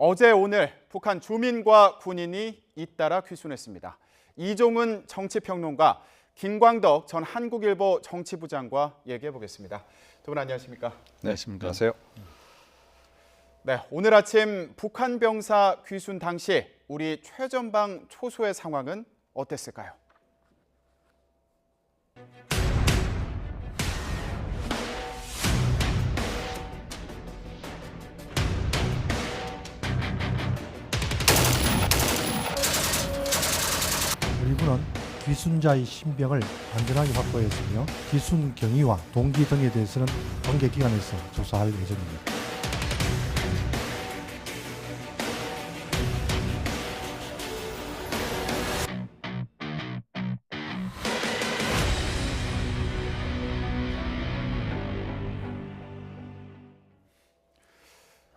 어제 오늘 북한 주민과 군인이 잇따라 귀순했습니다. 이종은 정치평론가, 김광덕 전 한국일보 정치부장과 얘기해 보겠습니다. 두 분 안녕하십니까? 네, 안녕하세요. 네, 오늘 아침 북한 병사 귀순 당시 우리 최전방 초소의 상황은 어땠을까요? 우리 군은 귀순자의 신병을 안전하게 확보했으며 귀순 경위와 동기 등에 대해서는 관계기관에서 조사할 예정입니다.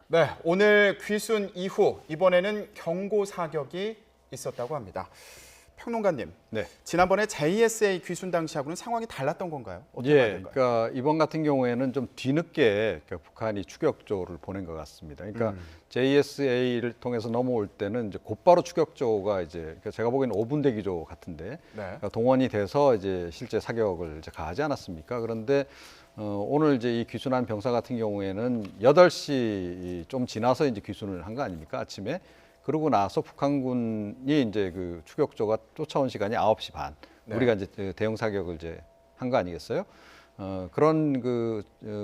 네, 오늘 귀순 이후 이번에는 경고 사격이 있었다고 합니다. 평론가님, 네. 지난번에 JSA 귀순 당시하고는 상황이 달랐던 건가요? 어떻게 봐야 될까요? 그러니까 이번 같은 경우에는 좀 뒤늦게 북한이 추격조를 보낸 것 같습니다. 그러니까 JSA를 통해서 넘어올 때는 이제 곧바로 추격조가 이제 그러니까 제가 보기에는 5분 대기조 같은데 네. 그러니까 동원이 돼서 이제 실제 사격을 이제 가하지 않았습니까? 그런데 오늘 이제 이 귀순한 병사 같은 경우에는 8시 좀 지나서 이제 귀순을 한 거 아닙니까? 아침에. 그러고 나서 북한군이 이제 그 추격조가 쫓아온 시간이 9시 반. 네. 우리가 이제 대형 사격을 이제 한 거 아니겠어요? 그런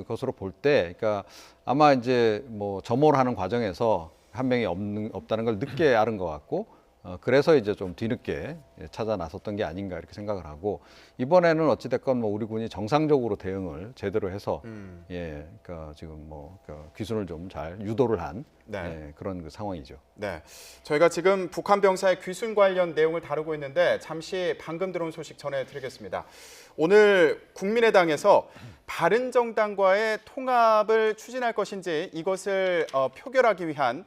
것으로 볼 때, 그러니까 아마 이제 뭐 점호를 하는 과정에서 한 명이 없다는 걸 늦게 알은 것 같고, 그래서 이제 좀 뒤늦게 찾아 나섰던 게 아닌가 이렇게 생각을 하고, 이번에는 어찌됐건 뭐 우리 군이 정상적으로 대응을 제대로 해서 그러니까 지금 뭐 귀순을 좀 잘 유도를 한 네. 그런 그 상황이죠. 네, 저희가 지금 북한 병사의 귀순 관련 내용을 다루고 있는데 잠시 방금 들어온 소식 전해드리겠습니다. 오늘 국민의당에서 바른정당과의 통합을 추진할 것인지 이것을 표결하기 위한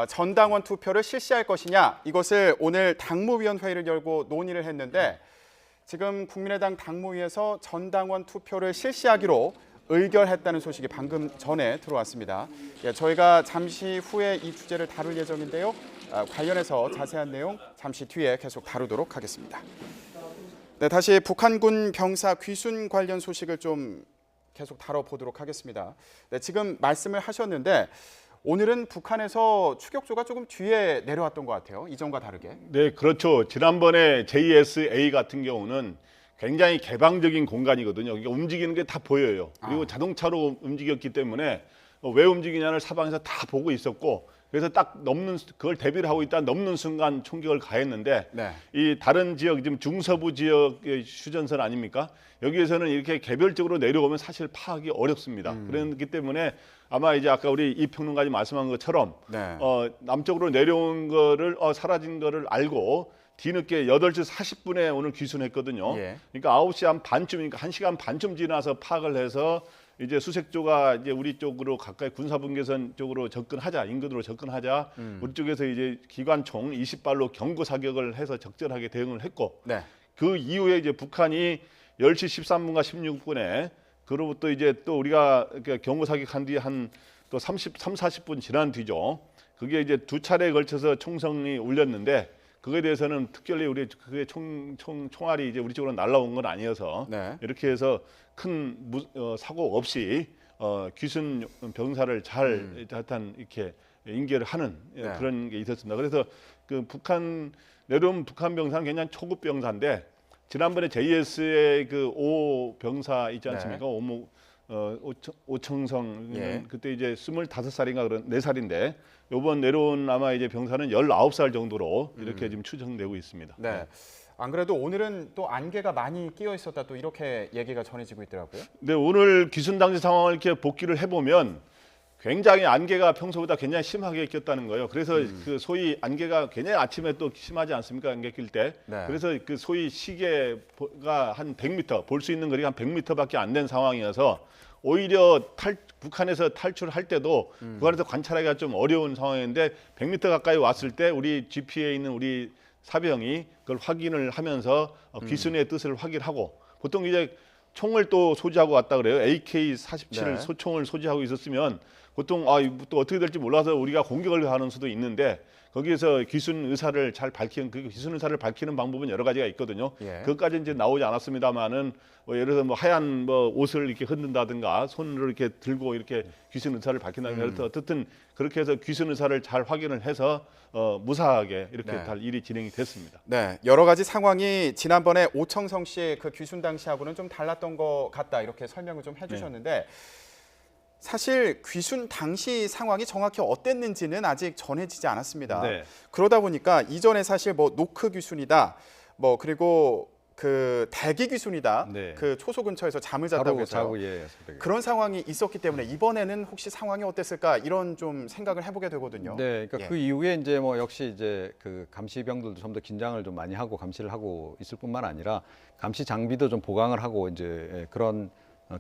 전당원 투표를 실시할 것이냐, 이것을 오늘 당무위원회의를 열고 논의를 했는데 지금 국민의당 당무위에서 전당원 투표를 실시하기로 의결했다는 소식이 방금 전에 들어왔습니다. 저희가 잠시 후에 이 주제를 다룰 예정인데요. 관련해서 자세한 내용 잠시 뒤에 계속 다루도록 하겠습니다. 네, 다시 북한군 병사 귀순 관련 소식을 좀 계속 다뤄보도록 하겠습니다. 네, 지금 말씀을 하셨는데 오늘은 북한에서 추격조가 조금 뒤에 내려왔던 것 같아요. 이전과 다르게. 네, 그렇죠. 지난번에 JSA 같은 경우는 굉장히 개방적인 공간이거든요. 그러니까 움직이는 게 다 보여요. 그리고 자동차로 움직였기 때문에 왜 움직이냐를 사방에서 다 보고 있었고, 그래서 딱 그걸 대비를 하고 있다 넘는 순간 총격을 가했는데, 네. 이 다른 지역, 지금 중서부 지역의 휴전선 아닙니까? 여기에서는 이렇게 개별적으로 내려오면 사실 파악이 어렵습니다. 그렇기 때문에 아마 이제 아까 우리 이 평론가님 말씀한 것처럼 네. 남쪽으로 내려온 거를 사라진 거를 알고 뒤늦게 8시 40분에 오늘 귀순했거든요. 예. 그러니까 9시 한 반쯤이니까 1시간 반쯤 지나서 파악을 해서 이제 수색조가 이제 우리 쪽으로 가까이 군사분계선 쪽으로 접근하자, 인근으로 접근하자. 우리 쪽에서 이제 기관총 20발로 경고 사격을 해서 적절하게 대응을 했고, 네. 그 이후에 이제 북한이 10시 13분과 16분에 그로부터 이제 또 우리가 경고 사격한 뒤에 한 또 40분 지난 뒤죠. 그게 이제 두 차례에 걸쳐서 총성이 울렸는데, 그거에 대해서는 특별히 우리 그게 총알이 이제 우리 쪽으로 날라온 건 아니어서 네. 이렇게 해서 큰 사고 없이 귀순 병사를 잘 하여튼 이렇게 인계를 하는 네. 그런 게 있었습니다. 그래서 그 내려온 북한 병사는 굉장히 초급 병사인데, 지난번에 JS의 그 오 병사 있지 않습니까? 네. 오청성 예. 그때 이제 25살인가 그런 4살인데 요번 내려온 아마 이제 병사는 19살 정도로 이렇게 지금 추정되고 있습니다. 네. 안 그래도 오늘은 또 안개가 많이 끼어 있었다 또 이렇게 얘기가 전해지고 있더라고요. 근데 오늘 귀순 당시 상황을 이렇게 복기를 해보면 굉장히 안개가 평소보다 굉장히 심하게 꼈다는 거예요. 그래서 그 소위 안개가 굉장히 아침에 또 심하지 않습니까? 안개 낄 때. 네. 그래서 그 소위 시계가 한 100m, 볼 수 있는 거리가 한 100m밖에 안 된 상황이어서 오히려 북한에서 탈출할 때도 그 안에서 관찰하기가 좀 어려운 상황인데 100m 가까이 왔을 때 우리 GP에 있는 우리 사병이 그걸 확인을 하면서 귀순의 뜻을 확인하고, 보통 이제 총을 또 소지하고 왔다 그래요. AK-47 네. 소총을 소지하고 있었으면 보통 또 어떻게 될지 몰라서 우리가 공격을 하는 수도 있는데 거기에서 귀순 의사를 잘 밝히는 그 귀순 의사를 밝히는 방법은 여러 가지가 있거든요. 예. 그것까지 이제 나오지 않았습니다만은 예를 들어서 뭐 하얀 뭐 옷을 이렇게 흔든다든가 손으로 이렇게 들고 이렇게 귀순 의사를 밝힌다든가 어쨌든 그렇게 해서 귀순 의사를 잘 확인을 해서 무사하게 이렇게 네. 잘 일이 진행이 됐습니다. 네, 여러 가지 상황이 지난번에 오청성 씨의 그 귀순 당시하고는 좀 달랐던 것 같다 이렇게 설명을 좀 해주셨는데 사실 귀순 당시 상황이 정확히 어땠는지는 아직 전해지지 않았습니다. 네. 그러다 보니까 이전에 사실 뭐 노크 귀순이다, 뭐 그리고 그 대기 귀순이다, 네. 그 초소 근처에서 잠을 잤다고 해서 예, 그런 상황이 있었기 때문에 이번에는 혹시 상황이 어땠을까 이런 좀 생각을 해보게 되거든요. 네, 그러니까 예. 그 이후에 이제 뭐 역시 이제 그 감시병들도 좀 더 긴장을 좀 많이 하고 감시를 하고 있을 뿐만 아니라 감시 장비도 좀 보강을 하고 이제 그런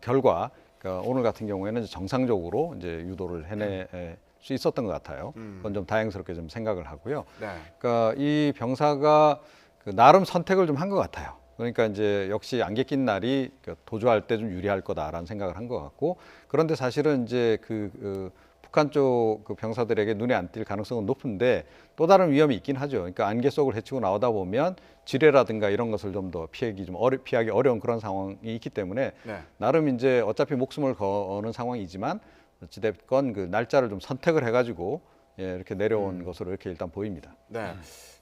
결과, 그러니까 오늘 같은 경우에는 이제 정상적으로 이제 유도를 해낼 수 있었던 것 같아요. 그건 좀 다행스럽게 좀 생각을 하고요. 네. 그러니까 이 병사가 그 나름 선택을 좀 한 것 같아요. 그러니까 이제 역시 안개 낀 날이 도주할 때 좀 유리할 거다라는 생각을 한 것 같고, 그런데 사실은 이제 그 북한 쪽 그 병사들에게 눈에 안 띌 가능성은 높은데 또 다른 위험이 있긴 하죠. 그러니까 안개 속을 헤치고 나오다 보면 지뢰라든가 이런 것을 좀 더 피하기 어려운 그런 상황이 있기 때문에 네. 나름 이제 어차피 목숨을 거는 상황이지만 어찌됐건 그 날짜를 좀 선택을 해가지고 이렇게 내려온 것으로 이렇게 일단 보입니다. 네.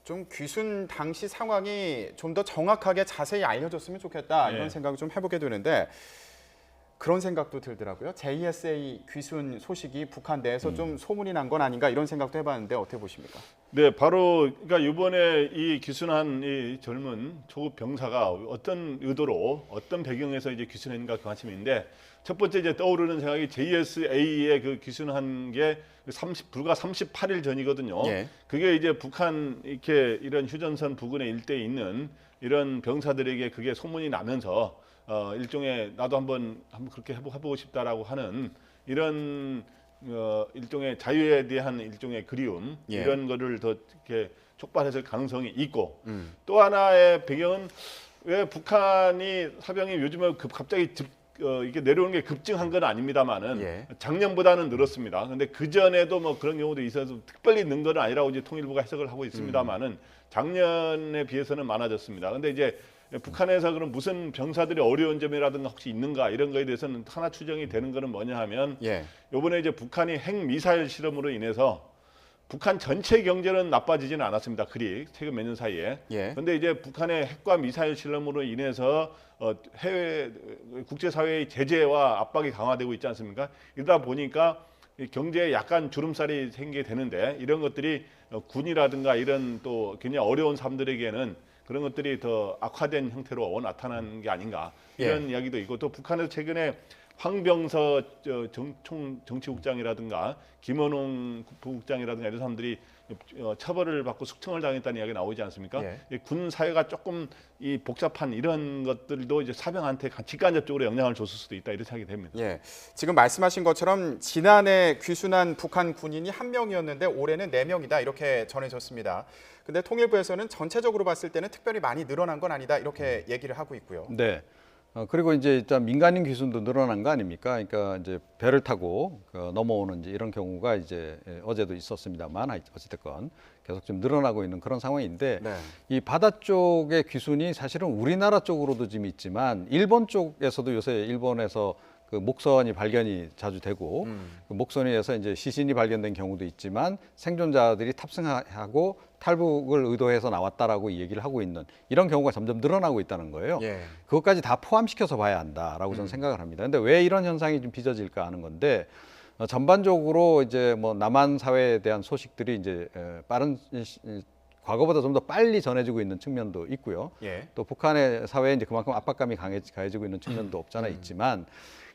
좀 귀순 당시 상황이 좀 더 정확하게 자세히 알려줬으면 좋겠다 이런 네. 생각을 좀 해보게 되는데 그런 생각도 들더라고요. JSA 귀순 소식이 북한 내에서 좀 소문이 난 건 아닌가 이런 생각도 해봤는데 어떻게 보십니까? 네, 바로 그러니까 이번에 이 귀순한 이 젊은 초급 병사가 어떤 의도로 어떤 배경에서 이제 귀순했는가 그 관심인데 첫 번째 이제 떠오르는 생각이 JSA의 그 귀순한 게 불과 38일 전이거든요. 예. 그게 이제 북한 이렇게 이런 휴전선 부근의 일대에 있는 이런 병사들에게 그게 소문이 나면서 일종의 나도 한번 그렇게 해보고 싶다라고 하는 이런 일종의 자유에 대한 일종의 그리움 예. 이런 거를 더 이렇게 촉발했을 가능성이 있고 또 하나의 배경은 왜 북한이 사병이 요즘에 갑자기 이게 내려오는 게 급증한 건 아닙니다만은 예. 작년보다는 늘었습니다. 근데 그 전에도 뭐 그런 경우도 있어서 특별히 는 건 아니라고 이제 통일부가 해석을 하고 있습니다만은 작년에 비해서는 많아졌습니다. 근데 이제 북한에서 그럼 무슨 병사들이 어려운 점이라든가 혹시 있는가 이런 거에 대해서는 하나 추정이 되는 거는 뭐냐 하면 예. 이번에 이제 북한이 핵 미사일 실험으로 인해서 북한 전체 경제는 나빠지지는 않았습니다. 그리 최근 몇 년 사이에. 예. 그런데 이제 북한의 핵과 미사일 실험으로 인해서 해외 국제사회의 제재와 압박이 강화되고 있지 않습니까? 이러다 보니까 이 경제에 약간 주름살이 생기게 되는데 이런 것들이 군이라든가 이런 또 굉장히 어려운 사람들에게는 그런 것들이 더 악화된 형태로 나타나는 게 아닌가 이런 이야기도 있고 또 북한에서 최근에 황병서 정치국장이라든가 김원웅 부국장이라든가 이런 사람들이 처벌을 받고 숙청을 당했다는 이야기가 나오지 않습니까? 예. 군 사회가 조금 이 복잡한 이런 것들도 이제 사병한테 직간접적으로 영향을 줬을 수도 있다 이렇게 생각이 됩니다. 예. 지금 말씀하신 것처럼 지난해 귀순한 북한 군인이 1명이었는데 올해는 4명이다 이렇게 전해졌습니다. 근데 통일부에서는 전체적으로 봤을 때는 특별히 많이 늘어난 건 아니다 이렇게 얘기를 하고 있고요. 네. 그리고 이제 일단 민간인 귀순도 늘어난 거 아닙니까? 그러니까 이제 배를 타고 넘어오는 이제 이런 경우가 이제 어제도 있었습니다만 어찌됐건 계속 좀 늘어나고 있는 그런 상황인데 네. 이 바다 쪽의 귀순이 사실은 우리나라 쪽으로도 좀 있지만 일본 쪽에서도 요새 일본에서 그 목선이 발견이 자주 되고 그 목선위에서 이제 시신이 발견된 경우도 있지만 생존자들이 탑승하고 탈북을 의도해서 나왔다라고 얘기를 하고 있는 이런 경우가 점점 늘어나고 있다는 거예요. 예. 그것까지 다 포함시켜서 봐야 한다라고 저는 생각을 합니다. 근데 왜 이런 현상이 좀 빚어질까 하는 건데 전반적으로 이제 뭐 남한 사회에 대한 소식들이 이제 빠른 과거보다 좀 더 빨리 전해지고 있는 측면도 있고요. 예. 또 북한의 사회에 이제 그만큼 압박감이 가해지고 있는 측면도 없잖아 있지만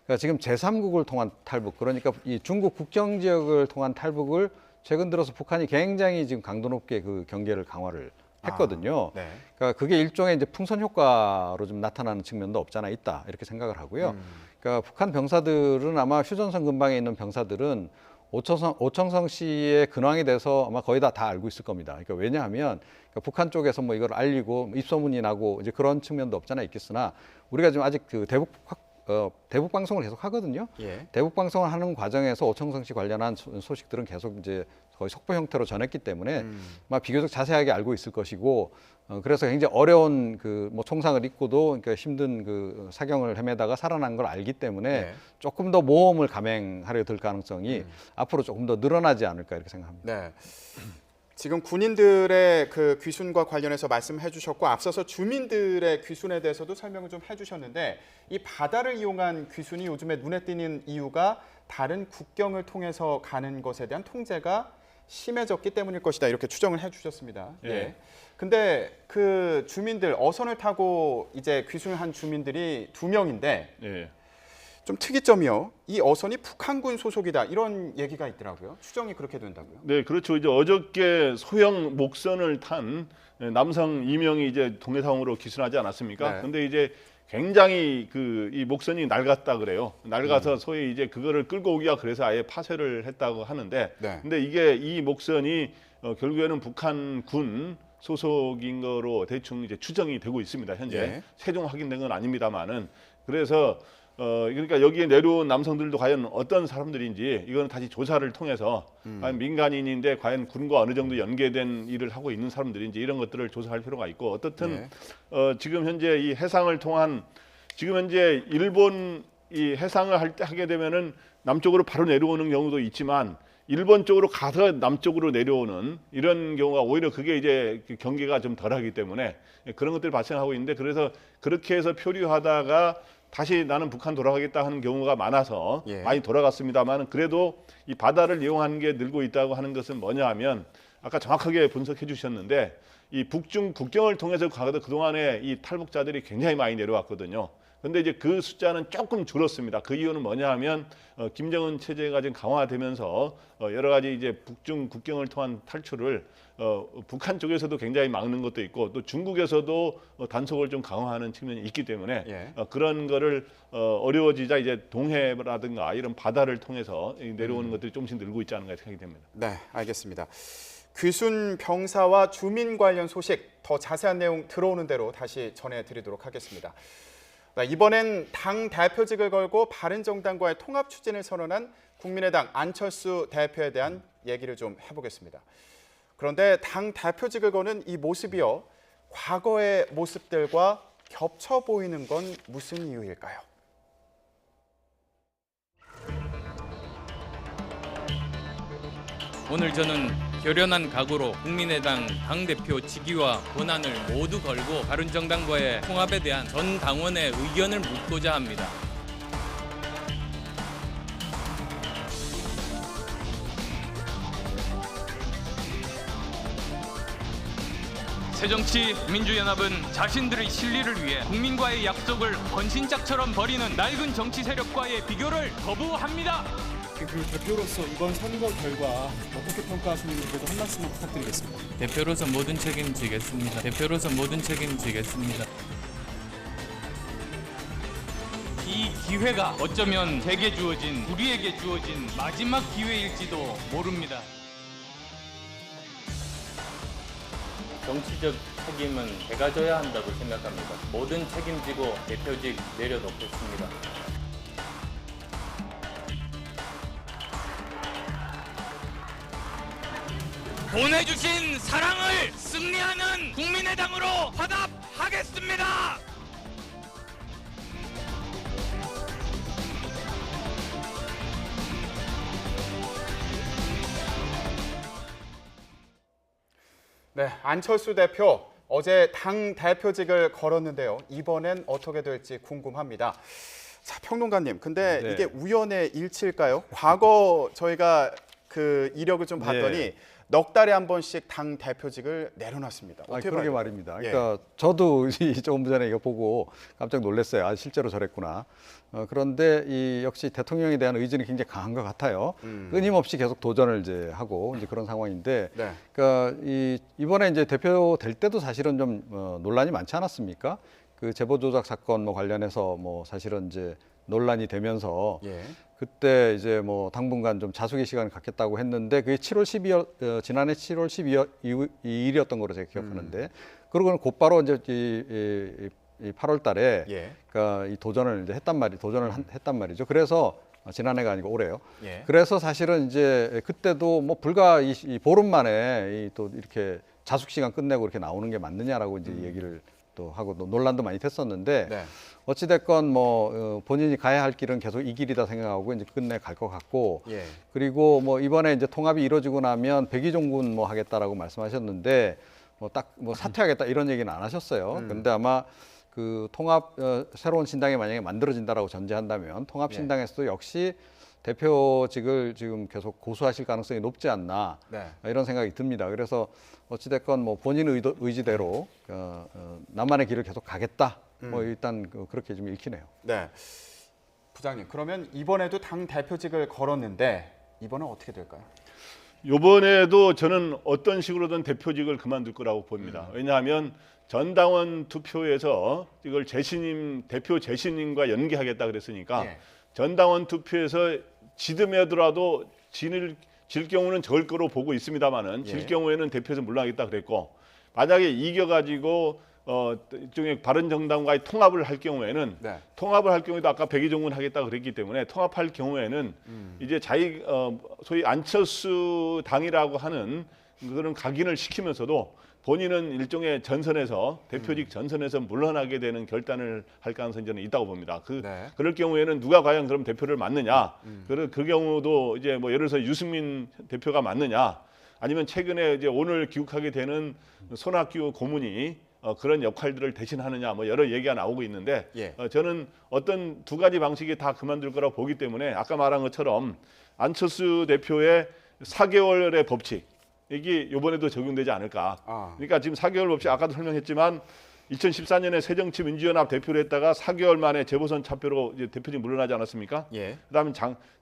그러니까 지금 제3국을 통한 탈북 그러니까 이 중국 국경 지역을 통한 탈북을 최근 들어서 북한이 굉장히 지금 강도 높게 그 경계를 강화를 했거든요. 네. 그러니까 그게 일종의 이제 풍선 효과로 좀 나타나는 측면도 없잖아 있다 이렇게 생각을 하고요. 그러니까 북한 병사들은 아마 휴전선 근방에 있는 병사들은 오청성 씨의 근황에 대해서 아마 거의 다 알고 있을 겁니다. 그러니까 왜냐하면 그러니까 북한 쪽에서 뭐 이걸 알리고 입소문이 나고 이제 그런 측면도 없잖아 있겠으나 우리가 지금 아직 그 대북 대북 방송을 계속 하거든요. 예. 대북 방송을 하는 과정에서 오청성 씨 관련한 소식들은 계속 이제 거의 속보 형태로 전했기 때문에 막 비교적 자세하게 알고 있을 것이고, 그래서 굉장히 어려운 그 뭐 총상을 입고도 그러니까 힘든 그 사경을 헤매다가 살아난 걸 알기 때문에 예. 조금 더 모험을 감행하려 들 가능성이 앞으로 조금 더 늘어나지 않을까 이렇게 생각합니다. 네. 지금 군인들의 그 귀순과 관련해서 말씀해 주셨고 앞서서 주민들의 귀순에 대해서도 설명을 좀 해주셨는데 이 바다를 이용한 귀순이 요즘에 눈에 띄는 이유가 다른 국경을 통해서 가는 것에 대한 통제가 심해졌기 때문일 것이다 이렇게 추정을 해주셨습니다. 예. 근데 그 주민들 어선을 타고 이제 귀순을 한 주민들이 2명인데 예. 좀 특이점이요. 이 어선이 북한군 소속이다 이런 얘기가 있더라고요. 추정이 그렇게 된다고요. 네, 그렇죠. 이제 어저께 소형 목선을 탄 남성 2명이 이제 동해상으로 기순하지 않았습니까? 네. 근데 이제 굉장히 이 목선이 낡았다 그래요. 낡아서 소위 이제 그거를 끌고 오기가 그래서 아예 파쇄를 했다고 하는데, 네. 근데 이게 이 목선이 결국에는 북한군 소속인 거로 대충 이제 추정이 되고 있습니다. 현재 예. 최종 확인된 건 아닙니다만은 그래서 그러니까 여기에 내려온 남성들도 과연 어떤 사람들인지 이거는 다시 조사를 통해서 과연 민간인인데 과연 군과 어느 정도 연계된 일을 하고 있는 사람들인지 이런 것들을 조사할 필요가 있고 어떻든 지금 현재 이 해상을 통한 지금 현재 일본 이 해상을 하게 되면은 남쪽으로 바로 내려오는 경우도 있지만 일본 쪽으로 가서 남쪽으로 내려오는 이런 경우가 오히려 그게 이제 경계가 좀 덜하기 때문에 그런 것들이 발생하고 있는데 그래서 그렇게 해서 표류하다가 다시 나는 북한 돌아가겠다 하는 경우가 많아서 예. 많이 돌아갔습니다만 그래도 이 바다를 이용하는 게 늘고 있다고 하는 것은 뭐냐 하면 아까 정확하게 분석해 주셨는데 이 북중 국경을 통해서 가도 그동안에 이 탈북자들이 굉장히 많이 내려왔거든요. 근데 이제 그 숫자는 조금 줄었습니다. 그 이유는 뭐냐 하면 김정은 체제가 지금 강화되면서 여러 가지 이제 북중 국경을 통한 탈출을 북한 쪽에서도 굉장히 막는 것도 있고 또 중국에서도 단속을 좀 강화하는 측면이 있기 때문에 예. 그런 거를 어려워지자 이제 동해라든가 이런 바다를 통해서 내려오는 것들이 조금씩 늘고 있지 않은가 생각이 됩니다. 네, 알겠습니다. 귀순 병사와 주민 관련 소식 더 자세한 내용 들어오는 대로 다시 전해드리도록 하겠습니다. 이번엔 당 대표직을 걸고 바른정당과의 통합 추진을 선언한 국민의당 안철수 대표에 대한 얘기를 좀 해보겠습니다. 그런데 당 대표직을 거는 이 모습이요, 과거의 모습들과 겹쳐 보이는 건 무슨 이유일까요? 오늘 저는 결연한 각오로 국민의당 당대표 직위와 권한을 모두 걸고 바른정당과의 통합에 대한 전 당원의 의견을 묻고자 합니다. 새정치민주연합은 자신들의 실리를 위해 국민과의 약속을 헌신짝처럼 버리는 낡은 정치 세력과의 비교를 거부합니다. 그 대표로서 이번 선거 결과 어떻게 평가하시는지도 한 말씀 부탁드리겠습니다. 대표로서 모든 책임지겠습니다. 대표로서 모든 책임지겠습니다. 이 기회가 어쩌면 제게 주어진, 우리에게 주어진 마지막 기회일지도 모릅니다. 정치적 책임은 제가 져야 한다고 생각합니다. 모든 책임지고 대표직 내려놓겠습니다. 보내주신 사랑을 승리하는 국민의당으로 화답하겠습니다. 네, 안철수 대표 어제 당 대표직을 걸었는데요. 이번엔 어떻게 될지 궁금합니다. 자, 평론가님, 근데 네. 이게 우연의 일치일까요? 과거 저희가 그 이력을 좀 봤더니 네. 넉 달에 한 번씩 당 대표직을 내려놨습니다. 어떻게 그러게 봐요? 말입니다. 예. 그러니까 저도 조금 전에 이거 보고 깜짝 놀랐어요. 아, 실제로 저랬구나. 그런데 이 역시 대통령에 대한 의지는 굉장히 강한 것 같아요. 끊임없이 계속 도전을 이제 하고 이제 그런 상황인데, 네. 그러니까 이번에 이제 대표 될 때도 사실은 좀 논란이 많지 않았습니까? 그 제보 조작 사건 뭐 관련해서 뭐 사실은 이제 논란이 되면서 예. 그때 이제 뭐 당분간 좀 자숙의 시간을 갖겠다고 했는데 그게 7월 12일 지난해 7월 12일이었던 거로 제가 기억하는데 그러고는 곧바로 이제 이 8월 달에 예. 그러니까 이 도전을 이제 했단 말이죠. 그래서 지난해가 아니고 올해요. 예. 그래서 사실은 이제 그때도 뭐 불과 이 보름 만에 또 이렇게 자숙 시간 끝내고 이렇게 나오는 게 맞느냐라고 이제 얘기를 또 하고 또 논란도 많이 됐었는데 네. 어찌 됐건 뭐 본인이 가야 할 길은 계속 이 길이다 생각하고 이제 끝내 갈 것 같고 예. 그리고 뭐 이번에 이제 통합이 이루어지고 나면 백의종군 뭐 하겠다라고 말씀하셨는데 뭐 딱 뭐 사퇴하겠다 이런 얘기는 안 하셨어요. 근데 아마 그 통합 새로운 신당이 만약에 만들어진다라고 전제한다면 통합 신당에서도 역시 대표직을 지금 계속 고수하실 가능성이 높지 않나 네. 이런 생각이 듭니다. 그래서 어찌됐건 뭐 본인 의지대로 나만의 길을 계속 가겠다. 뭐 일단 그렇게 좀 읽히네요. 네. 부장님, 그러면 이번에도 당 대표직을 걸었는데 이번은 어떻게 될까요? 이번에도 저는 어떤 식으로든 대표직을 그만둘 거라고 봅니다. 왜냐하면 전당원 투표에서 이걸 대표 재신임과 연계하겠다 그랬으니까 예. 전당원 투표에서 지더라도 질 경우는 절 거로 보고 있습니다만은 질 예. 경우에는 대표에서 물러나겠다 그랬고 만약에 이겨가지고 일종의 바른정당과의 통합을 할 경우에는 네. 통합을 할 경우에도 아까 백의종군 하겠다 그랬기 때문에 통합할 경우에는 이제 소위 안철수 당이라고 하는 그런 각인을 시키면서도 본인은 일종의 전선에서 대표직 전선에서 물러나게 되는 결단을 할 가능성이 저는 있다고 봅니다. 네. 그럴 경우에는 누가 과연 그럼 대표를 맡느냐? 그 경우도 이제 뭐 예를 들어서 유승민 대표가 맡느냐? 아니면 최근에 이제 오늘 귀국하게 되는 손학규 고문이 그런 역할들을 대신하느냐 뭐 여러 얘기가 나오고 있는데 예. 저는 어떤 두 가지 방식이 다 그만둘 거라고 보기 때문에 아까 말한 것처럼 안철수 대표의 4개월의 법칙 이게 이번에도 적용되지 않을까. 그러니까 지금 4개월 법칙 아까도 설명했지만 2014년에 새정치민주연합 대표를 했다가 4개월 만에 재보선 차표로 이제 대표직 물러나지 않았습니까? 예. 그다음에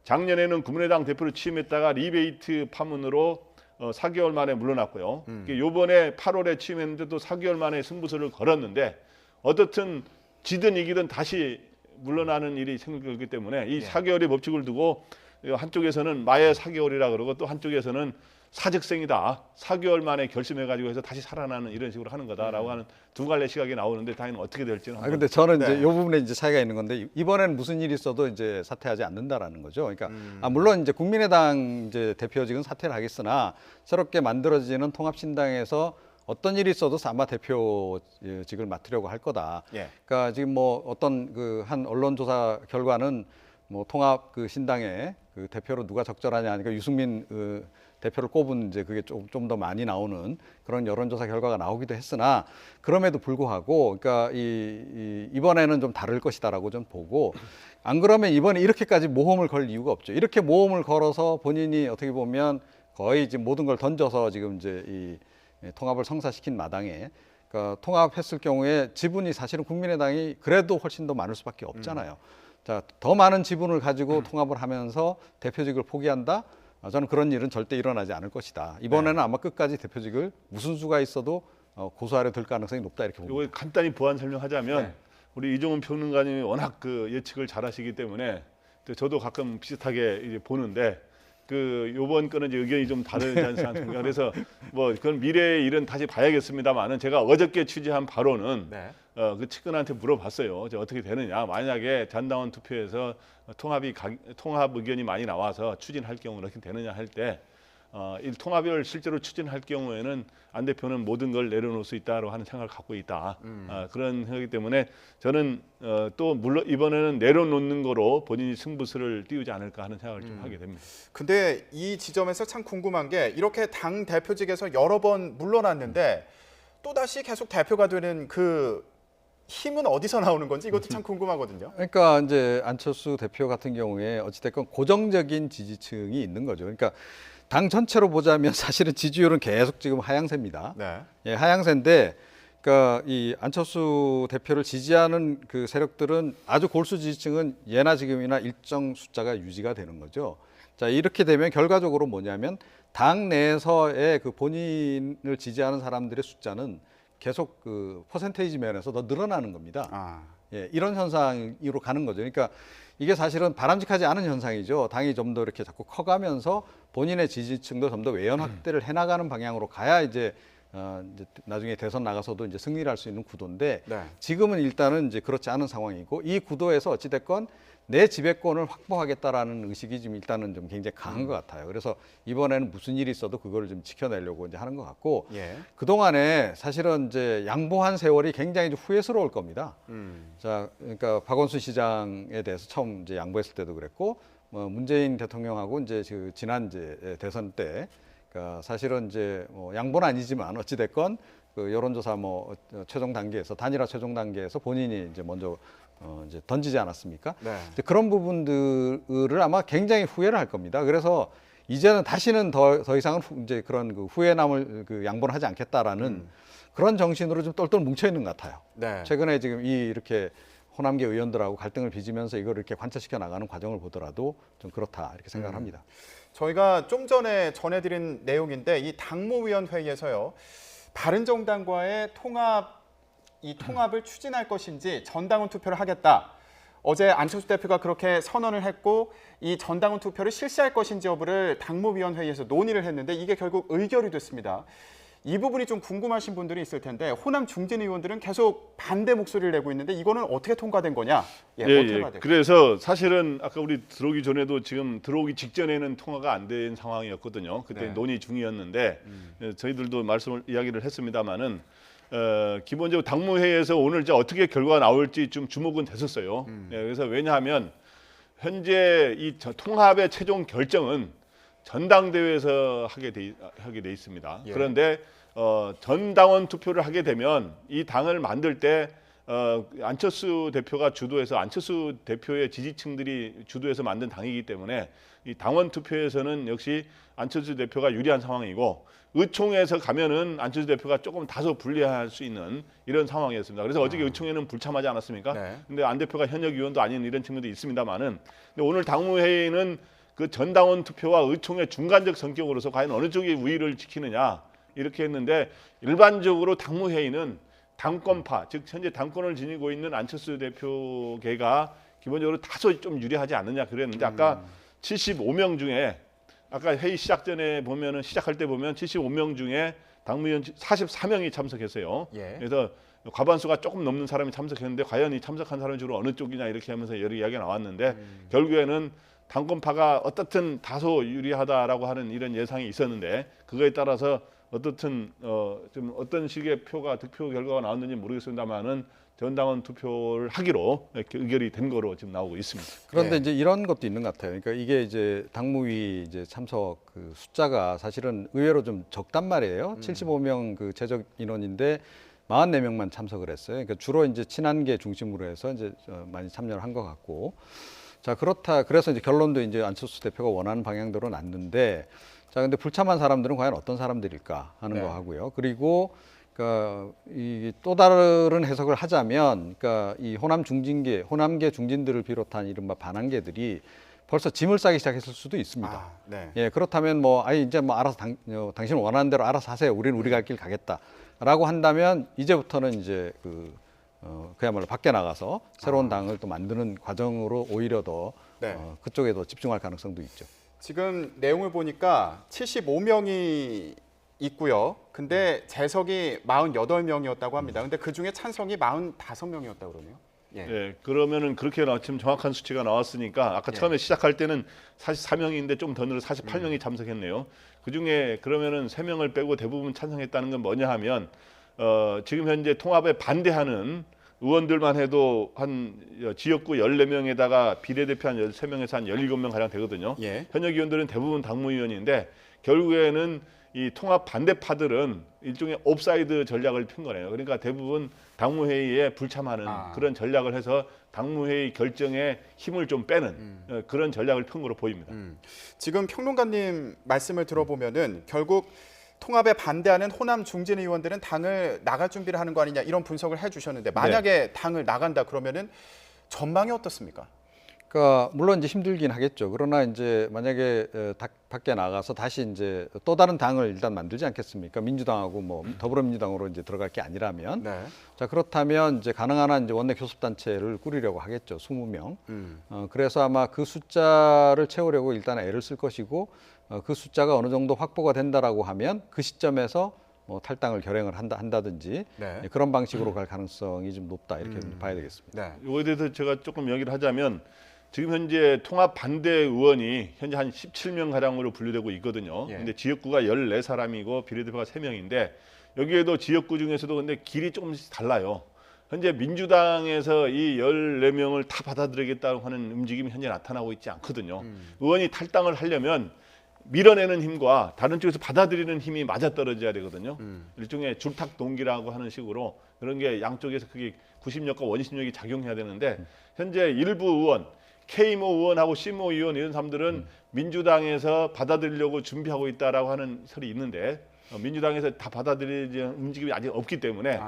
작년에는 국민의당 대표로 취임했다가 리베이트 파문으로 4개월 만에 물러났고요. 이번에 8월에 취임했는데도 4개월 만에 승부수를 걸었는데 어떻든 지든 이기든 다시 물러나는 일이 생기기 때문에 이 4개월의 법칙을 두고 한쪽에서는 마의 4개월이라 그러고 또 한쪽에서는 사직생이다. 4개월 만에 결심해가지고 해서 다시 살아나는 이런 식으로 하는 거다라고 하는 두 갈래 시각이 나오는데 당연히 어떻게 될지는. 근데 저는 이제 네. 이 부분에 이제 차이가 있는 건데 이번에는 무슨 일이 있어도 이제 사퇴하지 않는다라는 거죠. 그러니까 물론 이제 국민의당 이제 대표직은 사퇴를 하겠으나 새롭게 만들어지는 통합신당에서 어떤 일이 있어도 아마 대표직을 맡으려고 할 거다. 예. 그러니까 지금 뭐 어떤 그 한 언론조사 결과는 뭐 통합 그 신당에 그 대표로 누가 적절하냐 하니까 유승민 대표를 꼽은 이제 그게 좀 더 많이 나오는 그런 여론조사 결과가 나오기도 했으나 그럼에도 불구하고 그러니까 이번에는 좀 다를 것이다라고 좀 보고 안 그러면 이번에 이렇게까지 모험을 걸 이유가 없죠. 이렇게 모험을 걸어서 본인이 어떻게 보면 거의 지금 모든 걸 던져서 지금 이제 이 통합을 성사시킨 마당에 그러니까 통합했을 경우에 지분이 사실은 국민의당이 그래도 훨씬 더 많을 수밖에 없잖아요. 자, 더 많은 지분을 가지고 통합을 하면서 대표직을 포기한다? 저는 그런 일은 절대 일어나지 않을 것이다. 이번에는 아마 끝까지 대표직을 무슨 수가 있어도 고수하려 될 가능성이 높다 이렇게 봅니다. 이거 간단히 보완 설명하자면 네. 우리 이종훈 평론가님이 워낙 그 예측을 잘하시기 때문에 저도 가끔 비슷하게 이제 보는데 그 요번 거는 이제 의견이 좀 다르지 않습니까? 그래서 뭐 그건 미래의 일은 다시 봐야겠습니다만은 제가 어저께 취재한 바로는 네. 그 측근한테 물어봤어요. 이제 어떻게 되느냐? 만약에 전당원 투표에서 통합 의견이 많이 나와서 추진할 경우 어떻게 되느냐 할 때 이 통합을 실제로 추진할 경우에는 안 대표는 모든 걸 내려놓을 수 있다고 하는 생각을 갖고 있다. 그런 생각이기 때문에 저는 또 물론 이번에는 내려놓는 거로 본인이 승부수를 띄우지 않을까 하는 생각을 좀 하게 됩니다. 근데 이 지점에서 참 궁금한 게 이렇게 당 대표직에서 여러 번 물러났는데 또다시 계속 대표가 되는 그 힘은 어디서 나오는 건지 이것도 참 궁금하거든요. 그러니까 이제 안철수 대표 같은 경우에 어찌됐건 고정적인 지지층이 있는 거죠. 그러니까 당 전체로 보자면 사실은 지지율은 계속 지금 하향세입니다. 네. 예, 하향세인데, 그러니까 이 안철수 대표를 지지하는 그 세력들은 아주 골수 지지층은 예나 지금이나 일정 숫자가 유지가 되는 거죠. 자, 이렇게 되면 결과적으로 뭐냐면 당 내에서의 그 본인을 지지하는 사람들의 숫자는 계속 그 퍼센테이지 면에서 더 늘어나는 겁니다. 예, 이런 현상으로 가는 거죠. 그러니까 이게 사실은 바람직하지 않은 현상이죠. 당이 좀 더 이렇게 자꾸 커가면서 본인의 지지층도 좀 더 외연 확대를 해나가는 방향으로 가야 이제 이제 나중에 대선 나가서도 이제 승리를 할 수 있는 구도인데 네. 지금은 일단은 이제 그렇지 않은 상황이고 이 구도에서 어찌 됐건 내 지배권을 확보하겠다라는 의식이 지금 일단은 좀 굉장히 강한 것 같아요. 그래서 이번에는 무슨 일이 있어도 그거를 좀 지켜내려고 이제 하는 것 같고 예. 그 동안에 사실은 이제 양보한 세월이 굉장히 좀 후회스러울 겁니다. 자, 그러니까 박원순 시장에 대해서 처음 이제 양보했을 때도 그랬고, 문재인 대통령하고 이제 그 지난 이제 대선 때, 그러니까 사실은 이제 양보는 아니지만 어찌 됐건 그 여론조사 최종 단계에서 단일화 최종 단계에서 본인이 이제 먼저 이제 던지지 않았습니까? 네. 근데 그런 부분들을 아마 굉장히 후회를 할 겁니다. 그래서 이제는 다시는 더 이상은 이제 그런 그 후회남을 그 양보를 하지 않겠다라는 그런 정신으로 좀 똘똘 뭉쳐 있는 것 같아요. 네. 최근에 지금 이렇게 호남계 의원들하고 갈등을 빚으면서 이걸 이렇게 관철시켜 나가는 과정을 보더라도 좀 그렇다 이렇게 생각을 합니다. 저희가 좀 전에 전해드린 내용인데 이 당무위원회의에서요. 바른정당과의 통합을 추진할 것인지 전당원 투표를 하겠다. 어제 안철수 대표가 그렇게 선언을 했고 이 전당원 투표를 실시할 것인지 여부를 당무위원회의에서 논의를 했는데 이게 결국 의결이 됐습니다. 이 부분이 좀 궁금하신 분들이 있을 텐데 호남 중진 의원들은 계속 반대 목소리를 내고 있는데 이거는 어떻게 통과된 거냐? 어떻게 봐야 될까요? 그래서 사실은 아까 우리 들어오기 전에도 지금 들어오기 직전에는 통화가 안 된 상황이었거든요. 그때 네. 논의 중이었는데 저희들도 이야기를 했습니다마는 기본적으로 당무회의에서 오늘 이제 어떻게 결과가 나올지 좀 주목은 됐었어요. 그래서 왜냐하면 현재 이 통합의 최종 결정은 전당대회에서 하게 돼 있습니다. 예. 그런데 전당원 투표를 하게 되면 이 당을 만들 때 안철수 대표가 주도해서 안철수 대표의 지지층들이 주도해서 만든 당이기 때문에 이 당원 투표에서는 역시 안철수 대표가 유리한 상황이고 의총에서 가면은 안철수 대표가 조금 다소 불리할 수 있는 이런 상황이었습니다. 그래서 어저께 의총에는 불참하지 않았습니까? 네. 근데 안 대표가 현역 의원도 아닌 이런 측면도 있습니다만은 근데 오늘 당무회의는 그 전당원 투표와 의총의 중간적 성격으로서 과연 어느 쪽이 우위를 지키느냐 이렇게 했는데 일반적으로 당무회의는 당권파 즉 현재 당권을 지니고 있는 안철수 대표계가 기본적으로 다소 좀 유리하지 않느냐 그랬는데 아까 75명 중에 아까 회의 시작 전에 보면은 시작할 때 보면 75명 중에 당무위원 44명이 참석했어요. 예. 그래서 과반수가 조금 넘는 사람이 참석했는데 과연 이 참석한 사람이 주로 어느 쪽이냐 이렇게 하면서 여러 이야기가 나왔는데 결국에는 당권파가 어떻든 다소 유리하다라고 하는 이런 예상이 있었는데 그거에 따라서 어떻든 좀 어떤 식의 득표 결과가 나왔는지 모르겠습니다만은 전당원 투표를 하기로 이렇게 의결이 된 거로 지금 나오고 있습니다. 그런데 네. 이제 이런 것도 있는 것 같아요. 그러니까 이게 이제 당무위 이제 참석 그 숫자가 사실은 의외로 좀 적단 말이에요. 75명 그 제적 인원인데 44명만 참석을 했어요. 그러니까 주로 이제 친한계 중심으로 해서 이제 많이 참여를 한 것 같고. 자, 그래서 이제 결론도 이제 안철수 대표가 원하는 방향대로 났는데 자, 근데 불참한 사람들은 과연 어떤 사람들일까 하는 네. 거 하고요. 그리고 그러니까 이 또 다른 해석을 하자면 그러니까 이 호남계 중진들을 비롯한 이른바 반항계들이 벌써 짐을 싸기 시작했을 수도 있습니다. 아, 네. 예, 그렇다면 이제 알아서 당신 원하는 대로 알아서 하세요. 우리는 우리 갈 길 가겠다라고 한다면 이제부터는 이제 그야말로 밖에 나가서 새로운 당을 또 만드는 과정으로 오히려 더 네. 그쪽에 더 집중할 가능성도 있죠. 지금 내용을 보니까 75명이 있고요. 근데 재석이 48명이었다고 합니다. 근데 그중에 찬성이 45명이었다고 그러네요. 예. 예, 그러면은 그렇게 지금 정확한 수치가 나왔으니까 아까 처음에 시작할 때는 44명인데 좀 더 늘어 48명이 참석했네요. 그중에 그러면은 3명을 빼고 대부분 찬성했다는 건 뭐냐 하면 지금 현재 통합에 반대하는 의원들만 해도 한 지역구 14명에다가 비례대표 한 13명에서 한 17명 가량 되거든요. 예. 현역 의원들은 대부분 당무위원인데 결국에는 이 통합 반대파들은 일종의 옵사이드 전략을 핀 거네요. 그러니까 대부분 당무회의에 불참하는 그런 전략을 해서 당무회의 결정에 힘을 좀 빼는 그런 전략을 핀 거로 보입니다. 지금 평론가님 말씀을 들어보면은 결국 통합에 반대하는 호남 중진 의원들은 당을 나갈 준비를 하는 거 아니냐 이런 분석을 해주셨는데 만약에 당을 나간다 그러면은 전망이 어떻습니까? 그러니까 물론 이제 힘들긴 하겠죠. 그러나 이제 만약에 밖에 나가서 다시 이제 또 다른 당을 일단 만들지 않겠습니까? 민주당하고 더불어민주당으로 이제 들어갈 게 아니라면. 네. 자, 그렇다면 이제 가능한 한 이제 원내 교섭단체를 꾸리려고 하겠죠. 20명. 그래서 아마 그 숫자를 채우려고 일단 애를 쓸 것이고 그 숫자가 어느 정도 확보가 된다라고 하면 그 시점에서 뭐 탈당을 결행을 한다든지 네. 그런 방식으로 갈 가능성이 좀 높다 이렇게 봐야 되겠습니다. 네. 이거에 대해서 제가 조금 얘기를 하자면 지금 현재 통합 반대 의원이 현재 한 17명 가량으로 분류되고 있거든요. 예. 근데 지역구가 14사람이고 비례대표가 3명인데 여기에도 지역구 중에서도 근데 길이 조금씩 달라요. 현재 민주당에서 이 14명을 다 받아들이겠다고 하는 움직임이 현재 나타나고 있지 않거든요. 의원이 탈당을 하려면 밀어내는 힘과 다른 쪽에서 받아들이는 힘이 맞아떨어져야 되거든요. 일종의 줄탁 동기라고 하는 식으로 그런 게 양쪽에서 그게 구심력과 원심력이 작용해야 되는데 현재 일부 의원, K모 의원하고 C모 의원 이런 사람들은 민주당에서 받아들이려고 준비하고 있다라고 하는 설이 있는데 민주당에서 다 받아들이는 움직임이 아직 없기 때문에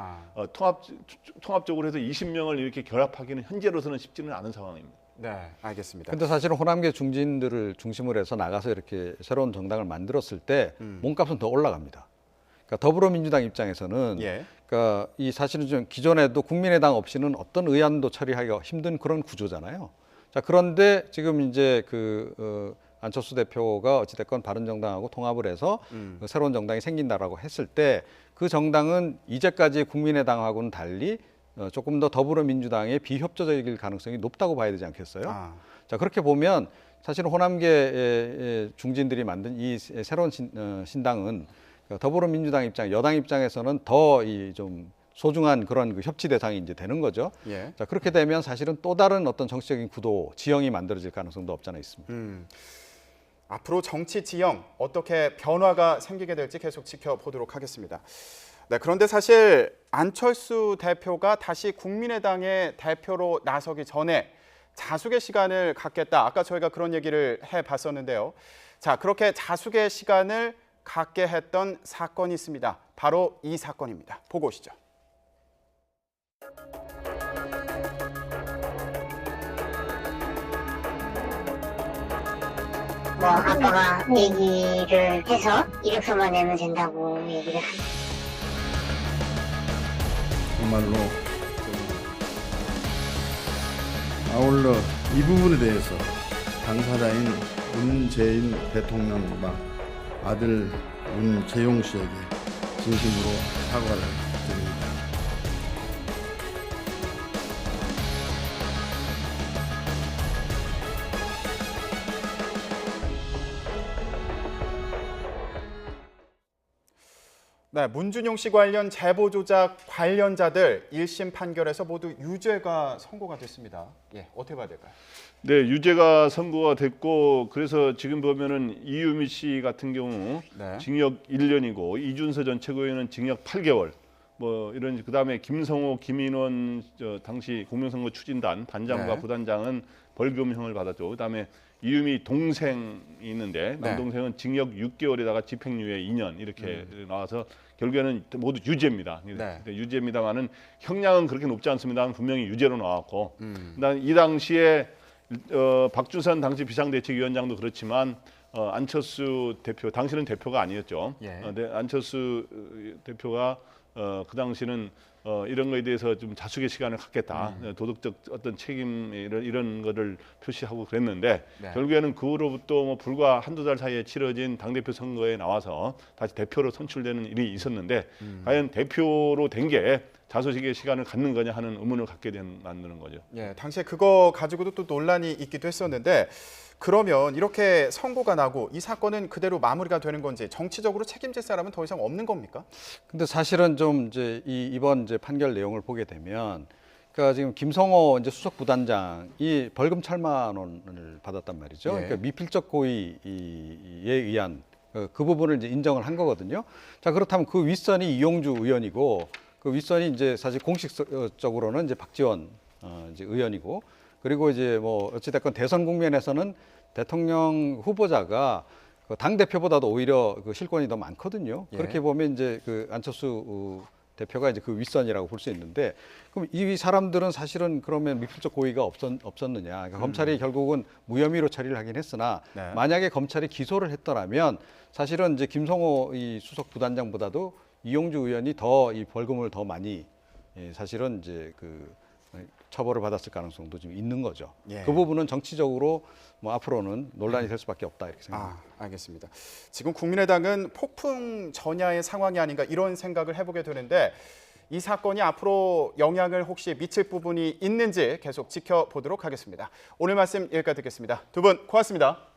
통합적으로 해서 20명을 이렇게 결합하기는 현재로서는 쉽지는 않은 상황입니다. 네, 알겠습니다. 근데 사실은 호남계 중진들을 중심으로 해서 나가서 이렇게 새로운 정당을 만들었을 때 몸값은 더 올라갑니다. 그러니까 더불어민주당 입장에서는 예. 그러니까 이 사실은 좀 기존에도 국민의당 없이는 어떤 의안도 처리하기가 힘든 그런 구조잖아요. 자, 그런데 지금 이제 안철수 대표가 어찌됐건 바른정당하고 통합을 해서 그 새로운 정당이 생긴다라고 했을 때 그 정당은 이제까지 국민의당하고는 달리 조금 더 더불어민주당의 비협조적일 가능성이 높다고 봐야 되지 않겠어요? 자, 그렇게 보면 사실은 호남계 중진들이 만든 이 새로운 신당은 더불어민주당 입장, 여당 입장에서는 더 좀 소중한 그런 그 협치 대상이 이제 되는 거죠. 예. 자, 그렇게 되면 사실은 또 다른 어떤 정치적인 구도, 지형이 만들어질 가능성도 없지 않아 있습니다. 앞으로 정치 지형 어떻게 변화가 생기게 될지 계속 지켜보도록 하겠습니다. 네, 그런데 사실 안철수 대표가 다시 국민의당의 대표로 나서기 전에 자숙의 시간을 갖겠다. 아까 저희가 그런 얘기를 해봤었는데요. 자, 그렇게 자숙의 시간을 갖게 했던 사건이 있습니다. 바로 이 사건입니다. 보고 오시죠. 뭐 아빠가 얘기를 해서 이력서만 내면 된다고 얘기를 합니다. 정말로 아울러 이 부분에 대해서 당사자인 문재인 대통령과 아들 문재용 씨에게 진심으로 사과를 드립니다. 네, 문준용 씨 관련 제보 조작 관련자들 1심 판결에서 모두 유죄가 선고가 됐습니다. 예, 어떻게 봐야 될까요? 네, 유죄가 선고가 됐고 그래서 지금 보면은 이유미 씨 같은 경우 네. 징역 1년이고 이준서 전 최고위원은 징역 8개월. 뭐 이런 그다음에 김성호, 김인원 당시 공명선거 추진단 단장과 네. 부단장은 벌금형을 받았죠. 그다음에 이유미 동생이 있는데 남동생은 징역 6개월에다가 집행유예 2년 이렇게 나와서 결국에는 모두 유죄입니다. 네. 유죄입니다만은 형량은 그렇게 높지 않습니다만 분명히 유죄로 나왔고 그다음 이 당시에 박주선 당시 비상대책위원장도 그렇지만 안철수 대표 당시는 대표가 아니었죠. 예. 안철수 대표가 그 당시는 이런 거에 대해서 좀 자숙의 시간을 갖겠다. 도덕적 어떤 책임 이런 거를 표시하고 그랬는데 네. 결국에는 그 후로부터 뭐 불과 한두 달 사이에 치러진 당대표 선거에 나와서 다시 대표로 선출되는 일이 있었는데 과연 대표로 된 게 자숙의 시간을 갖는 거냐 하는 의문을 갖게 만드는 거죠. 예, 당시에 그거 가지고도 또 논란이 있기도 했었는데 그러면 이렇게 선고가 나고 이 사건은 그대로 마무리가 되는 건지 정치적으로 책임질 사람은 더 이상 없는 겁니까? 근데 사실은 좀 이제 이번 이제 판결 내용을 보게 되면 그러니까 지금 김성호 이제 수석 부단장이 벌금 8만 원을 받았단 말이죠. 예. 그러니까 미필적 고의에 의한 그 부분을 이제 인정을 한 거거든요. 자, 그렇다면 그 윗선이 이용주 의원이고 그 윗선이 이제 사실 공식적으로는 이제 박지원 이제 의원이고 그리고 이제 뭐 어찌됐건 대선 국면에서는 대통령 후보자가 그 당 대표보다도 오히려 그 실권이 더 많거든요. 예. 그렇게 보면 이제 그 안철수 대표가 이제 그 윗선이라고 볼 수 있는데 그럼 이 사람들은 사실은 그러면 미필적 고의가 없었느냐? 그러니까 검찰이 결국은 무혐의로 처리를 하긴 했으나 네. 만약에 검찰이 기소를 했더라면 사실은 이제 김성호 이 수석 부단장보다도 이용주 의원이 더 이 벌금을 더 많이 사실은 이제 처벌을 받았을 가능성도 좀 있는 거죠. 예. 그 부분은 정치적으로 뭐 앞으로는 논란이 될 수밖에 없다 이렇게 생각합니다. 알겠습니다. 지금 국민의당은 폭풍 전야의 상황이 아닌가 이런 생각을 해보게 되는데 이 사건이 앞으로 영향을 혹시 미칠 부분이 있는지 계속 지켜보도록 하겠습니다. 오늘 말씀 여기까지 듣겠습니다. 두 분 고맙습니다.